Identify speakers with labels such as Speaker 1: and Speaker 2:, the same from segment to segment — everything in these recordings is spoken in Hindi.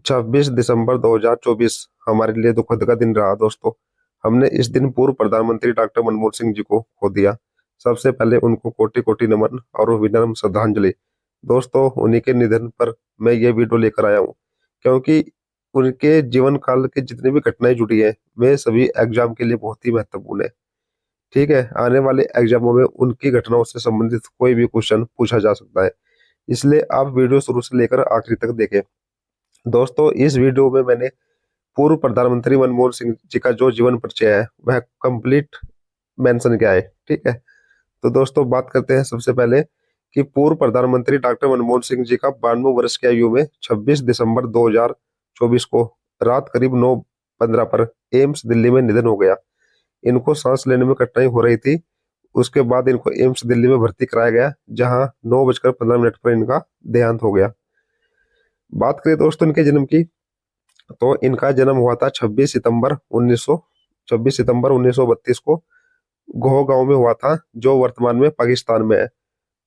Speaker 1: 26 दिसंबर 2024 हमारे लिए दुखद का दिन रहा दोस्तों। हमने इस दिन पूर्व प्रधानमंत्री डॉक्टर मनमोहन सिंह जी को खो दिया। सबसे पहले उनको कोटि कोटि नमन और विनम्र श्रद्धांजलि। दोस्तों, उन्हीं के निधन पर मैं ये वीडियो लेकर आया हूँ, क्योंकि उनके जीवन काल के जितनी भी घटनाएं जुड़ी है वे सभी एग्जाम के लिए बहुत ही महत्वपूर्ण है। ठीक है, आने वाले एग्जामों में उनकी घटनाओं से संबंधित कोई भी क्वेश्चन पूछा जा सकता है, इसलिए आप वीडियो शुरू से लेकर आखिरी तक देखें। दोस्तों, इस वीडियो में मैंने पूर्व प्रधानमंत्री मनमोहन सिंह जी का जो जीवन परिचय है वह कंप्लीट मेंशन किया है। ठीक है, तो दोस्तों बात करते हैं सबसे पहले कि पूर्व प्रधानमंत्री डॉक्टर मनमोहन सिंह जी का 92 वर्ष की आयु में 26 दिसंबर 2024 को रात करीब 9:15 पर एम्स दिल्ली में निधन हो गया। इनको सांस लेने में कठिनाई हो रही थी। उसके बाद इनको एम्स दिल्ली में भर्ती कराया गया, जहां 9:15 पर इनका देहांत हो गया। बात करें दोस्तों इनके जन्म की, तो इनका जन्म हुआ था 26 सितंबर 1932 को गोह गांव में हुआ था, जो वर्तमान में पाकिस्तान में है।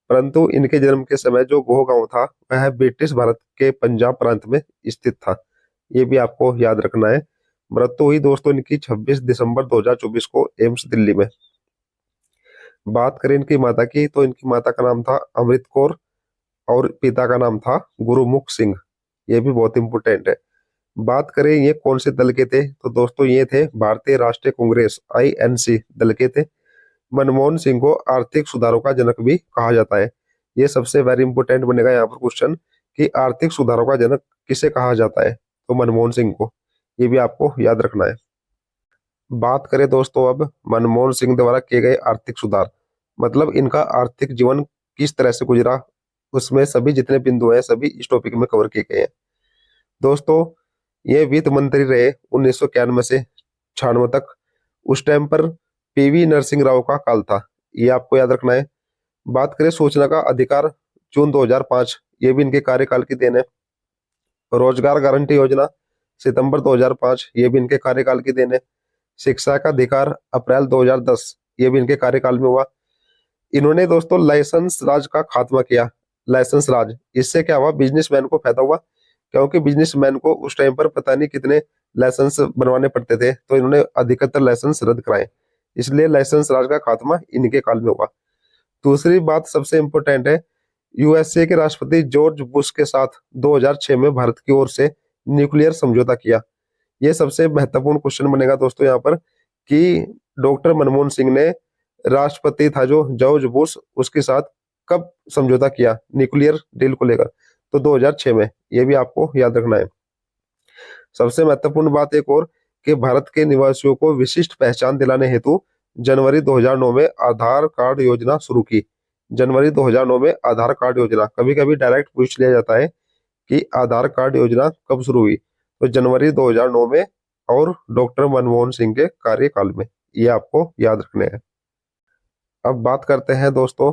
Speaker 1: परंतु इनके जन्म के समय जो गोह गांव था वह ब्रिटिश भारत के पंजाब प्रांत में स्थित था। ये भी आपको याद रखना है। मृत्यु हुई दोस्तों इनकी 26 दिसंबर 2024 को एम्स दिल्ली में। बात करें इनकी माता की, तो इनकी माता का नाम था अमृत कौर और पिता का नाम था गुरुमुख सिंह। ये भी बहुत इंपोर्टेंट है। बात करें ये कौन से दल के थे, तो दोस्तों ये थे भारतीय राष्ट्रीय कांग्रेस INC दल के थे। मनमोहन सिंह को आर्थिक सुधारों का जनक भी कहा जाता है। ये सबसे वेरी इंपोर्टेंट बनेगा यहाँ पर क्वेश्चन कि आर्थिक सुधारों का जनक किसे कहा जाता है, तो मनमोहन सिंह को। ये भी आपको याद रखना है। बात करें दोस्तों अब मनमोहन सिंह द्वारा किए गए आर्थिक सुधार, मतलब इनका आर्थिक जीवन किस तरह से गुजरा, उसमें सभी जितने बिंदु हैं सभी इस टॉपिक में कवर किए गए हैं। दोस्तों, ये वित्त मंत्री रहे 1991 से 96 तक। उस टाइम पर PV नरसिंह राव का काल था, ये आपको याद रखना है। बात करें सूचना का अधिकार, जून 2005, ये भी इनके कार्यकाल की देन है। रोजगार गारंटी योजना, सितंबर 2005, ये भी इनके कार्यकाल की देन है। शिक्षा का अधिकार, अप्रैल 2010, ये भी इनके कार्यकाल में हुआ। इन्होंने दोस्तों लाइसेंस राज का खात्मा किया। लाइसेंस राज, इससे क्या हुआ, बिजनेसमैन को फायदा हुआ, क्योंकि बिजनेसमैन को उस टाइम पर पता नहीं कितने लाइसेंस बनवाने पड़ते थे, तो इन्होंने अधिकतर लाइसेंस रद्द कराए, इसलिए लाइसेंस राज का खात्मा इनके काल में हुआ। दूसरी बात सबसे इंपॉर्टेंट है, USA के राष्ट्रपति जॉर्ज बुश के साथ 2006 में भारत की ओर से न्यूक्लियर समझौता किया। ये सबसे महत्वपूर्ण क्वेश्चन बनेगा दोस्तों यहाँ पर कि डॉक्टर मनमोहन सिंह ने, राष्ट्रपति था जो जॉर्ज बुश, उसके साथ कब समझौता किया न्यूक्लियर डील को लेकर, तो 2006 में। ये भी आपको याद रखना है। सबसे महत्वपूर्ण बात एक और कि भारत के निवासियों को विशिष्ट पहचान दिलाने हेतु जनवरी 2009 में आधार कार्ड योजना शुरू की। जनवरी 2009 में आधार कार्ड योजना, कभी कभी डायरेक्ट पूछ लिया जाता है कि आधार कार्ड योजना कब शुरू हुई, तो जनवरी 2009 में और डॉक्टर मनमोहन सिंह के कार्यकाल में। ये आपको याद रखने हैं। अब बात करते हैं दोस्तों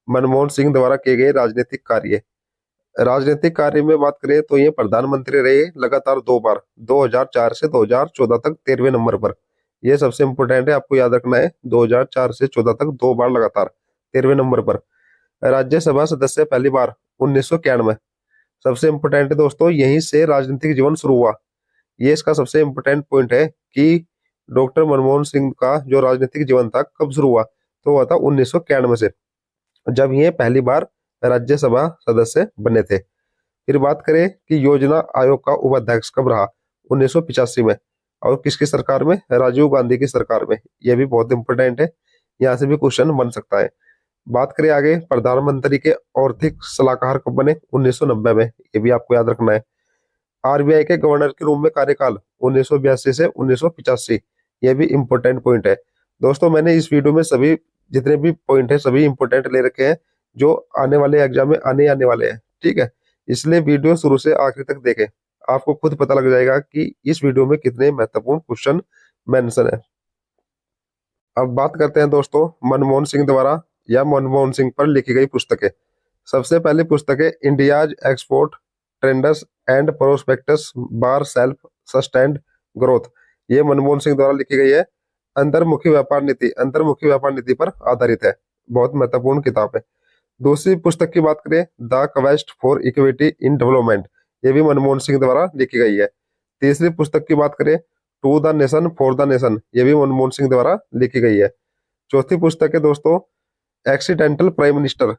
Speaker 1: मनमोहन सिंह द्वारा किए गए राजनीतिक कार्य। राजनीतिक कार्य में बात करें तो ये प्रधानमंत्री रहे लगातार 2 बार, 2004 से 2014 तक 13वें नंबर पर। यह सबसे इंपोर्टेंट है, आपको याद रखना है। 2004 से 14 तक 2 बार लगातार 13वें नंबर पर। राज्यसभा सदस्य पहली बार 1991। सबसे इंपोर्टेंट है दोस्तों, यहीं से राजनीतिक जीवन शुरू हुआ। ये इसका सबसे इंपोर्टेंट पॉइंट है कि डॉक्टर मनमोहन सिंह का जो राजनीतिक जीवन था कब शुरू हुआ, तो हुआ था 1991 से, जब ये पहली बार राज्यसभा सदस्य बने थे। फिर बात करें कि योजना आयोग का उपाध्यक्ष कब रहा, 1985 में, और किसकी सरकार में, राजीव गांधी की सरकार में। यह भी बहुत इंपोर्टेंट है, यहाँ से भी क्वेश्चन बन सकता है। बात करें आगे प्रधानमंत्री के आर्थिक सलाहकार कब बने, 1990 में। ये भी आपको याद रखना है। RBI के गवर्नर के रूप में कार्यकाल 1982 से 1985। यह भी इंपॉर्टेंट पॉइंट है। दोस्तों, मैंने इस वीडियो में सभी जितने भी पॉइंट है सभी इंपॉर्टेंट ले रखे हैं, जो आने वाले एग्जाम में आने वाले हैं। ठीक है, इसलिए वीडियो शुरू से आखिर तक देखें, आपको खुद पता लग जाएगा कि इस वीडियो में कितने महत्वपूर्ण क्वेश्चन मेंशन है। अब बात करते हैं दोस्तों मनमोहन सिंह द्वारा या मनमोहन सिंह पर लिखी गई पुस्तकें। सबसे पहली पुस्तक है India's export trends and prospectus bar self sustained growth. ये मनमोहन सिंह द्वारा लिखी गई है। अंतर्मुखी व्यापार नीति पर आधारित है। बहुत महत्वपूर्ण किताब है। दूसरी पुस्तक की बात करें the quest for equity in development. ये भी मनमोहन सिंह द्वारा लिखी गई है। तीसरी पुस्तक की बात करें, to the nation for the nation, ये भी मनमोहन सिंह द्वारा लिखी गई है। चौथी पुस्तक है दोस्तों एक्सीडेंटल प्राइम मिनिस्टर।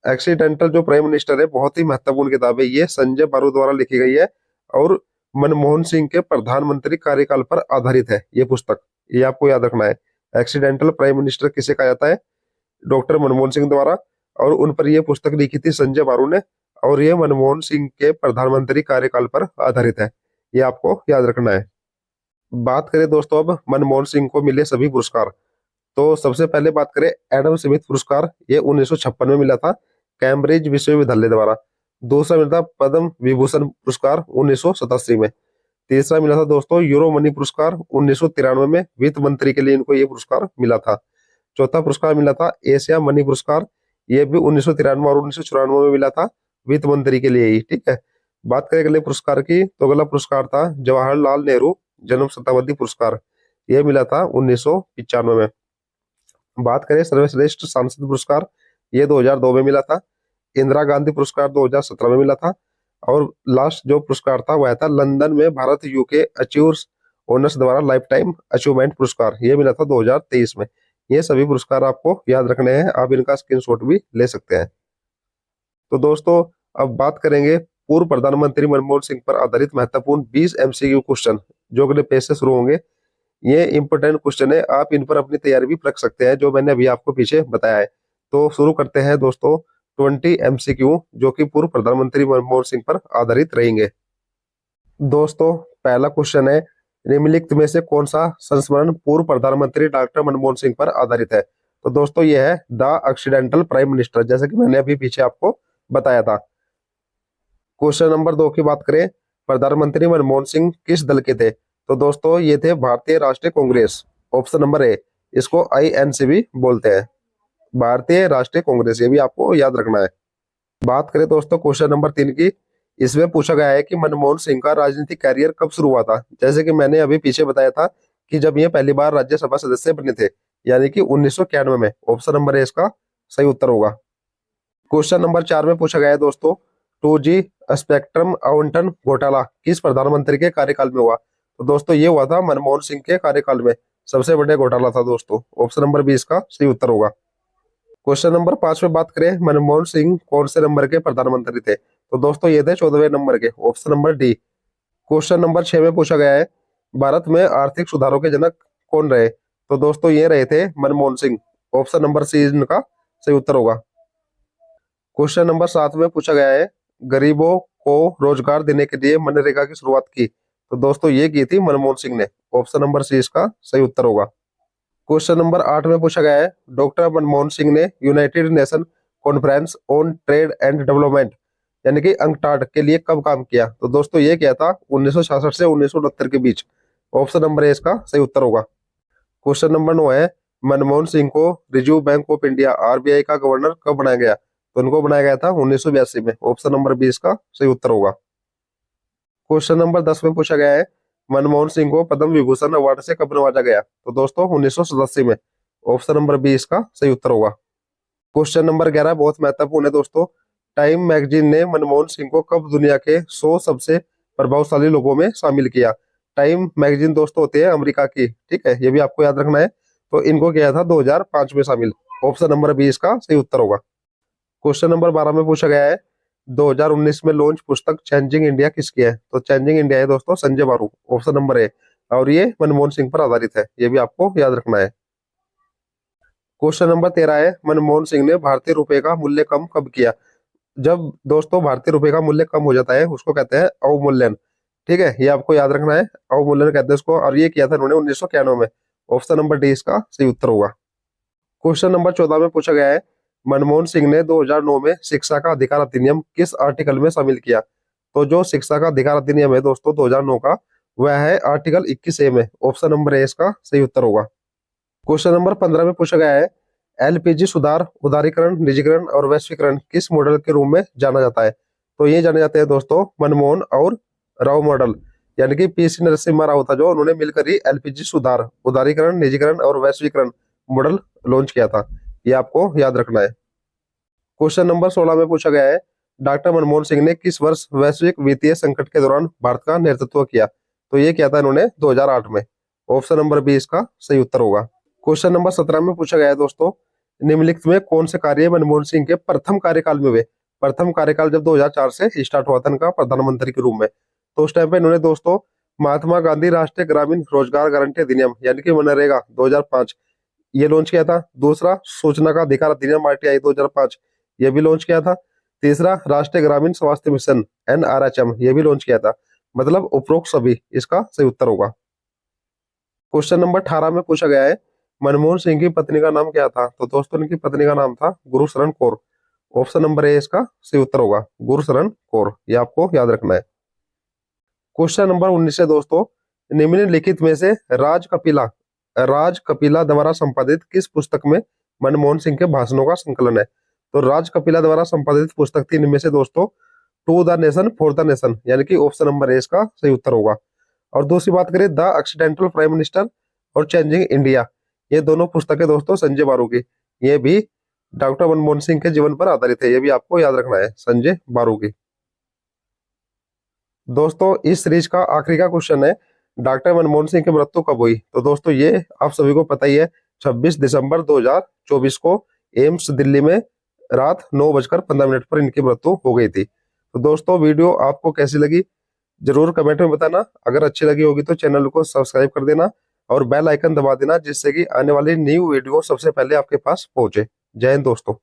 Speaker 1: एक्सीडेंटल जो प्राइम मिनिस्टर है, बहुत ही महत्वपूर्ण किताब है, ये संजय बारू द्वारा लिखी गई है और मनमोहन सिंह के प्रधानमंत्री कार्यकाल पर आधारित है ये पुस्तक, ये आपको याद रखना है। एक्सीडेंटल प्राइम मिनिस्टर किसे कहा जाता है? डॉक्टर मनमोहन सिंह द्वारा, और उन पर यह पुस्तक लिखी थी संजय बारू ने, और ये मनमोहन सिंह के प्रधानमंत्री कार्यकाल पर आधारित है, ये आपको याद रखना है। बात करें दोस्तों अब मनमोहन सिंह को मिले सभी पुरस्कार, तो सबसे पहले बात करें एडम स्मिथ पुरस्कार, ये 1956 में मिला था कैम्ब्रिज विश्वविद्यालय द्वारा। दूसरा मिला था पद्म विभूषण पुरस्कार 1987 में। तीसरा मिला था दोस्तों यूरो मनी पुरस्कार 1993 में, वित्त मंत्री के लिए इनको ये पुरस्कार मिला था। चौथा पुरस्कार मिला था एशिया मनी पुरस्कार, ये भी 1993 और 1994 में मिला था, वित्त मंत्री के लिए ही, ठीक है। बात करें अगले पुरस्कार की, तो अगला पुरस्कार था जवाहरलाल नेहरू जन्म शताब्दी पुरस्कार, ये मिला था 1995 में। बात करें सर्वश्रेष्ठ सांसद पुरस्कार, ये 2002 में मिला था। इंदिरा गांधी पुरस्कार 2017 में मिला था। और लास्ट जो पुरस्कार था वह था लंदन में भारत यूके अचीवर्स ओनर्स द्वारा लाइफ टाइम अचीवमेंट पुरस्कार, ये मिला था 2023 में। ये सभी पुरस्कार आपको याद रखने हैं, आप इनका स्क्रीनशॉट भी ले सकते हैं। तो दोस्तों अब बात करेंगे पूर्व प्रधानमंत्री मनमोहन सिंह पर आधारित महत्वपूर्ण 20 एमसीक्यू क्वेश्चन जो अगले पेज से शुरू होंगे। ये इंपोर्टेंट क्वेश्चन है, आप इन पर अपनी तैयारी भी रख सकते हैं जो मैंने अभी आपको पीछे बताया है। तो शुरू करते हैं दोस्तों 20 एमसीक्यू जो कि पूर्व प्रधानमंत्री मनमोहन सिंह पर आधारित रहेंगे। दोस्तों पहला क्वेश्चन है, निम्नलिखित में से कौन सा संस्मरण पूर्व प्रधानमंत्री डॉक्टर मनमोहन सिंह पर आधारित है? तो दोस्तों ये है द एक्सीडेंटल प्राइम मिनिस्टर, जैसे कि मैंने अभी पीछे आपको बताया था। क्वेश्चन नंबर 2 की बात करें, प्रधानमंत्री मनमोहन सिंह किस दल के थे? तो दोस्तों ये थे भारतीय राष्ट्रीय कांग्रेस, ऑप्शन नंबर ए, इसको आईएनसी भी बोलते हैं, भारतीय राष्ट्रीय कांग्रेस, ये भी आपको याद रखना है। बात करें दोस्तों क्वेश्चन नंबर 3 की, इसमें पूछा गया है कि मनमोहन सिंह का राजनीतिक कैरियर कब शुरू हुआ था? जैसे कि मैंने अभी पीछे बताया था कि जब ये पहली बार राज्यसभा सदस्य बने थे, यानी कि 1991 में, ऑप्शन नंबर ए इसका सही उत्तर होगा। क्वेश्चन नंबर 4 में पूछा गया है दोस्तों 2G स्पेक्ट्रम आवंटन घोटाला किस प्रधानमंत्री के कार्यकाल में हुआ? तो दोस्तों ये हुआ था मनमोहन सिंह के कार्यकाल में, सबसे बड़े घोटाला था दोस्तों, ऑप्शन नंबर बी इसका सही उत्तर होगा। क्वेश्चन नंबर 5 में बात करें, मनमोहन सिंह कौन से नंबर के प्रधानमंत्री थे? तो दोस्तों ये थे 14वें नंबर के, option number D. Question number 6 में पूछा गया है, भारत में आर्थिक सुधारों के जनक कौन रहे? तो दोस्तों ये रहे थे Manmohan Singh, option number C इनका सही उत्तर होगा। क्वेश्चन नंबर 7 में पूछा गया है, गरीबों को रोजगार देने के लिए मनरेगा की शुरुआत की? तो दोस्तों ये की थी मनमोहन सिंह ने, ऑप्शन नंबर सी इसका सही उत्तर होगा। क्वेश्चन नंबर 8 में पूछा गया है, डॉक्टर मनमोहन सिंह ने United nation conference on trade and development यानी कि अंकटाड के लिए कब काम किया? तो दोस्तों ये किया था 1966 से 1969 के बीच, ऑप्शन नंबर ए इसका सही उत्तर होगा। क्वेश्चन नंबर 9 है, मनमोहन सिंह को reserve bank of India RBI का गवर्नर कब बनाया गया? तो उनको बनाया गया था 1982 में, ऑप्शन नंबर बी इसका सही उत्तर होगा। क्वेश्चन नंबर 10 में पूछा गया है, मनमोहन सिंह को पद्म विभूषण अवार्ड से कब नवाजा गया? तो दोस्तों 1987 में, ऑप्शन नंबर बी इसका सही उत्तर होगा। क्वेश्चन नंबर 11 बहुत महत्वपूर्ण है दोस्तों, टाइम मैगजीन ने मनमोहन सिंह को कब दुनिया के 100 सबसे प्रभावशाली लोगों में शामिल किया? टाइम मैगजीन दोस्तों होते हैं अमेरिका की, ठीक है, ये भी आपको याद रखना है। तो इनको किया था 2005 में शामिल, ऑप्शन नंबर बी इसका सही उत्तर होगा। क्वेश्चन नंबर 12 में पूछा गया है, 2019 में लॉन्च पुस्तक चेंजिंग इंडिया किसकी है? तो चेंजिंग इंडिया है दोस्तों संजय बारू, ऑप्शन नंबर ए, और ये मनमोहन सिंह पर आधारित है, ये भी आपको याद रखना है। क्वेश्चन नंबर 13 है, मनमोहन सिंह ने भारतीय रुपए का मूल्य कम कब किया? जब दोस्तों भारतीय रुपए का मूल्य कम हो जाता है उसको कहते हैं अवमूल्यन, ठीक है, ये आपको याद रखना है, अवमूल्यन कहते हैं इसको, और ये किया था उन्होंने 1991 में, ऑप्शन नंबर डी इसका सही उत्तर होगा। क्वेश्चन नंबर 14 में पूछा गया है, मनमोहन सिंह ने 2009 में शिक्षा का अधिकार अधिनियम किस आर्टिकल में शामिल किया? तो जो शिक्षा का अधिकार अधिनियम है दोस्तों 2009 का, वह है आर्टिकल 21A में, ऑप्शन नंबर ए इसका सही उत्तर होगा। क्वेश्चन नंबर 15 में पूछा गया है, एलपीजी सुधार, उदारीकरण, निजीकरण और वैश्वीकरण किस मॉडल के रूप में जाना जाता है? तो ये जाने जाते हैं दोस्तों मनमोहन और राव मॉडल, यानी कि पीसी नरसिम्हा राव था जो उन्होंने मिलकर ही एलपीजी सुधार, उदारीकरण, निजीकरण और वैश्वीकरण मॉडल लॉन्च किया था, ये आपको याद रखना है। क्वेश्चन नंबर 16 में पूछा गया है, डॉक्टर मनमोहन सिंह ने किस वर्ष वैश्विक वित्तीय संकट के दौरान भारत का नेतृत्व किया? तो ये किया था इन्होंने 2008 में। ऑप्शन नंबर बी इसका सही उत्तर होगा। क्वेश्चन नंबर 17 में पूछा गया है दोस्तों, निम्नलिखित में कौन से कार्य मनमोहन सिंह के प्रथम कार्यकाल में हुए? प्रथम कार्यकाल जब 2004 से स्टार्ट हुआ था इनका प्रधानमंत्री के रूप में, तो उस टाइम पे इन्होंने दोस्तों महात्मा गांधी राष्ट्रीय ग्रामीण रोजगार गारंटी अधिनियम यानी कि मनरेगा 2005 ये लॉन्च किया था। दूसरा सूचना का अधिकार अधिनियम आरटीआई 2005 ये भी लॉन्च किया था। तीसरा राष्ट्रीय ग्रामीण स्वास्थ्य मिशन एनआरएचएम ये भी लॉन्च किया था। मतलब उपरोक्त सभी इसका सही उत्तर होगा। क्वेश्चन नंबर 18 में पूछा गया है, मनमोहन सिंह की पत्नी का नाम क्या था? तो दोस्तों इनकी पत्नी का नाम था Gursharan Kaur. Option number A इसका सही उत्तर होगा, गुरशरण कौर, ये आपको याद रखना है। क्वेश्चन नंबर 19 है दोस्तों, निम्नलिखित में से राज कपिला द्वारा संपादित किस पुस्तक में मनमोहन सिंह के भाषणों का संकलन है? तो राज कपिला द्वारा संपादित पुस्तक थी इनमें से दोस्तों to the nation for the nation, यानी कि ऑप्शन नंबर ए इसका सही उत्तर होगा। और दूसरी बात करें द एक्सीडेंटल प्राइम मिनिस्टर और चेंजिंग इंडिया, ये दोनों पुस्तकें दोस्तों संजय बारू की, ये भी डॉक्टर मनमोहन सिंह के जीवन पर आधारित है, ये भी आपको याद रखना है, संजय बारू की। दोस्तों इस सीरीज का आखिरी का क्वेश्चन है, डॉक्टर मनमोहन सिंह की मृत्यु कब हुई? तो दोस्तों ये आप सभी को पता ही है, 26 दिसंबर 2024 को एम्स दिल्ली में रात 9:15 पर इनकी मृत्यु हो गई थी। तो दोस्तों वीडियो आपको कैसी लगी जरूर कमेंट में बताना। अगर अच्छी लगी होगी तो चैनल को सब्सक्राइब कर देना और बेल आइकन दबा देना, जिससे कि आने वाली न्यू वीडियो सबसे पहले आपके पास पहुंचे। जय हिंद दोस्तों।